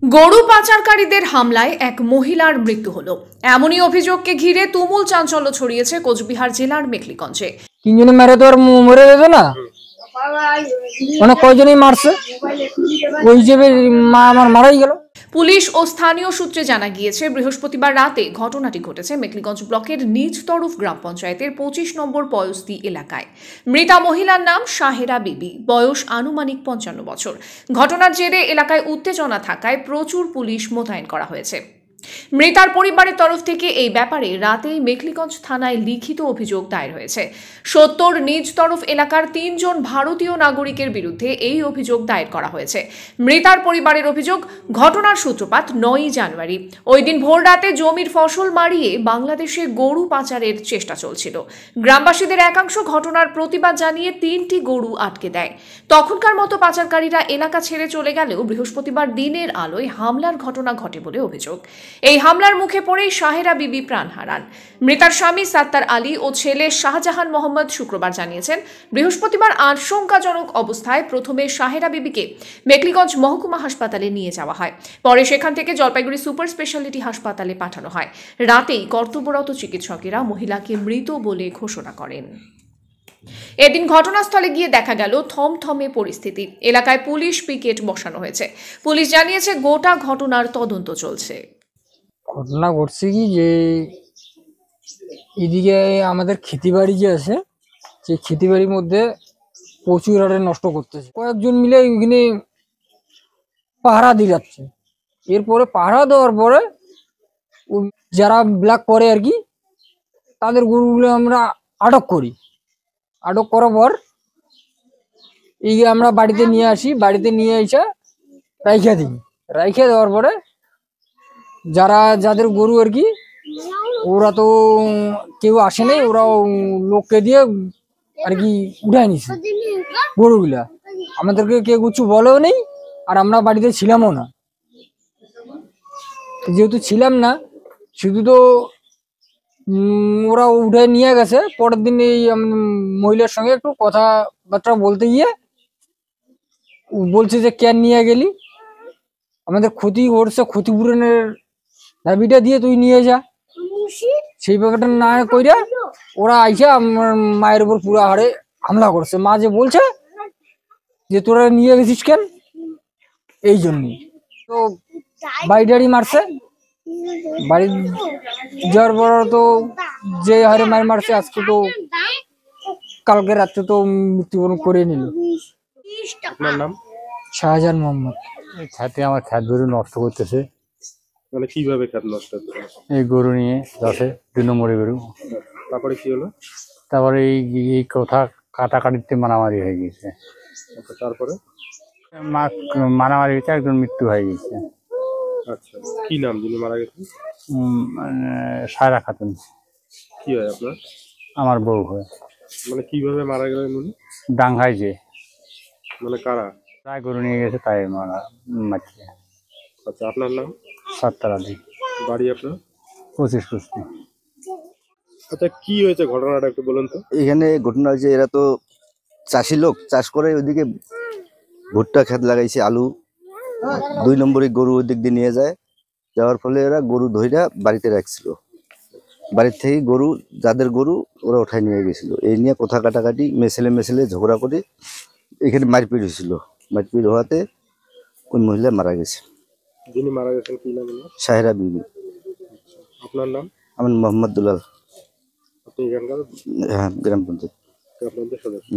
গরু পাচারকারীদের হামলায় এক মহিলার মৃত্যু হলো। এমনই অভিযোগকে ঘিরে তুমুল চাঞ্চল্য ছড়িয়েছে কোচবিহার জেলার মেখলিগঞ্জে। তিনজনে মেরে তো আর মরে যাবে না, মানে কয়জনই মারছে, ওই হিসেবে মা আমার মারাই গেল। পুলিশ ও স্থানীয় সূত্রে জানা গিয়েছে, বৃহস্পতিবার রাতে ঘটনাটি ঘটেছে মেখলিগঞ্জ ব্লকের নিজ তরফ গ্রাম পঞ্চায়েতের 25 নম্বর পয়স্তি এলাকায়। মৃতা মহিলার নাম শাহেরা বিবি, বয়স আনুমানিক 55 বছর। ঘটনার জেরে এলাকায় উত্তেজনা থাকায় প্রচুর পুলিশ মোতায়েন করা হয়েছে। মৃতার পরিবারের তরফ থেকে এই ব্যাপারে রাতেই মেখলিগঞ্জ থানায় লিখিত অভিযোগ দায়ের হয়েছে। 70 নিজ তরফ এলাকার 3 জন ভারতীয় নাগরিকের বিরুদ্ধে এই অভিযোগ দায়ের করা হয়েছে। মৃতার পরিবারের অভিযোগ, ঘটনার সূত্রপাত 9 জানুয়ারি। ওই দিন ভোর রাতে জমির ফসল মারিয়ে বাংলাদেশে গরু পাচারের চেষ্টা চলছিল। গ্রামবাসীদের একাংশ ঘটনার প্রতিবাদ জানিয়ে 3টি গরু আটকে দেয়। তখনকার মতো পাচারকারীরা এলাকা ছেড়ে চলে গেলেও বৃহস্পতিবার দিনের আলোয় হামলার ঘটনা ঘটে বলে অভিযোগ। এই হামলার মুখে পড়েই শাহেরা বিবি প্রাণ হারান। মৃতার স্বামী সাত্তার আলী ও ছেলে শাহজাহান মোহাম্মদ শুক্রবার জানিয়েছেন, বৃহস্পতিবার আশঙ্কাজনক অবস্থায় প্রথমে শাহেরা বিবিকে মেখলিগঞ্জ মহকুমা হাসপাতালে নিয়ে যাওয়া হয়। পরে সেখান থেকে জলপাইগুড়ি সুপার স্পেশালিটি হাসপাতালে পাঠানো হয়। রাতেই কর্তব্যরত চিকিৎসকেরা মহিলাকে মৃত বলে ঘোষণা করেন। এদিন ঘটনাস্থলে গিয়ে দেখা গেল থমথমে পরিস্থিতি। এলাকায় পুলিশ পিকেট বসানো হয়েছে। পুলিশ জানিয়েছে, গোটা ঘটনার তদন্ত চলছে। ঘটনা ঘটছে কি, যে এদিকে আমাদের ক্ষেতিবাড়ি যে আছে, সেই ক্ষেতিবাড়ির মধ্যে প্রচুর হারে নষ্ট করতেছে। কয়েকজন মিলে ওইখানে পাহারা দিয়ে যাচ্ছে। এরপরে পাহারা দেওয়ার পরে যারা ব্ল্যাক করে আর কি, তাদের গরুগুলো আমরা আটক করি। আটক করার পর এই আমরা বাড়িতে নিয়ে আসি। বাড়িতে নিয়ে এসে রাইখা দিই। রাইখা দেওয়ার পরে যাদের গরু আর কি, ওরা তো কেউ আসে নাই, ওরা লোককে দিয়ে আর কি উঠায় নিছে গরুগুলা। আমাদেরকে কেউ কিছু বলেও নেই, আর আমরা বাড়িতে ছিলামও না। যেহেতু ছিলাম না, শুধু তো ওরা উঠে নিয়ে গেছে। পরের দিন এই মহিলার সঙ্গে একটু কথাবার্তা বলতে গিয়ে বলছে যে কেন নিয়ে গেলি, আমাদের ক্ষতি করছে, ক্ষতিপূরণের দাবিটা দিয়ে তুই নিয়ে যা। সেই ব্যাপারটা না কইরা ওরা আইসা আমার মায়ের উপর পুরো হারে হামলা করছে। মা যে বলছে যে তোরা নিয়ে গেছিস কেন, এই জন্যই তো বাড়ি মারছে। বাড়ি যাওয়ার পর তো যে হারে মার মারছে, আজকে তো কালকে রাত্রে তো মৃত্যুবরণ করে নিল। আপনার নাম? শাহজাহান মোহাম্মদ। খেতে আমার খেত গরু নষ্ট করতেছে। মানে কিভাবে খেত নষ্ট হচ্ছে? এই গরু নিয়ে যাচ্ছে, 2 নম্বরের গরু। তারপরে কি হলো? তারপরে এই কথা কাটাকাটিতে মারামারি হয়ে গেছে। তারপরে মারামারি হয়েছে, একজন মৃত্যু হয়ে গেছে। আচ্ছা, কি নাম যিনি মারা গেছেন? সায়রা খাতুন। কি হয় আপনার? আমার বউ হয়। মানে কিভাবে মারা গেলেন উনি? ডাঙ্গায় যে, মানে কারা? তাই গরু নিয়ে গেছে, তাই মারছে। আচ্ছা, আপনার নাম? সাত্তার আলী। বাড়ি আপনার? 25 কুস্তি। আচ্ছা, কি হয়েছে ঘটনাটা একটু বলুন তো। এখানে ঘটনা হয়েছে, এরা তো চাষি লোক, চাষ করে ওইদিকে ভুট্টা ক্ষেত লাগাইছে, আলু। 2 নম্বরে গরু ওই দিক দিয়ে নিয়ে যায়। যাওয়ার ফলে এরা গরু ধইরা বাড়িতে রাখছিল। বাড়ির থেকে গরু, যাদের গরু ওরা উঠায় নিয়ে গেছিল। এই নিয়ে কথা কাটাকাটি, মেসেলে ঝগড়া করে এখানে মারপিট হয়েছিল। মারপিট হওয়াতে ওই মহিলা মারা গেছে। যিনি মারা গেছেন কি নাম? শাহেরা বিবি। আপনার নাম? আমার মোহাম্মদ দুলাল। আপনি এখানকার? হ্যাঁ, গ্রাম পঞ্চায়েত সদস্য।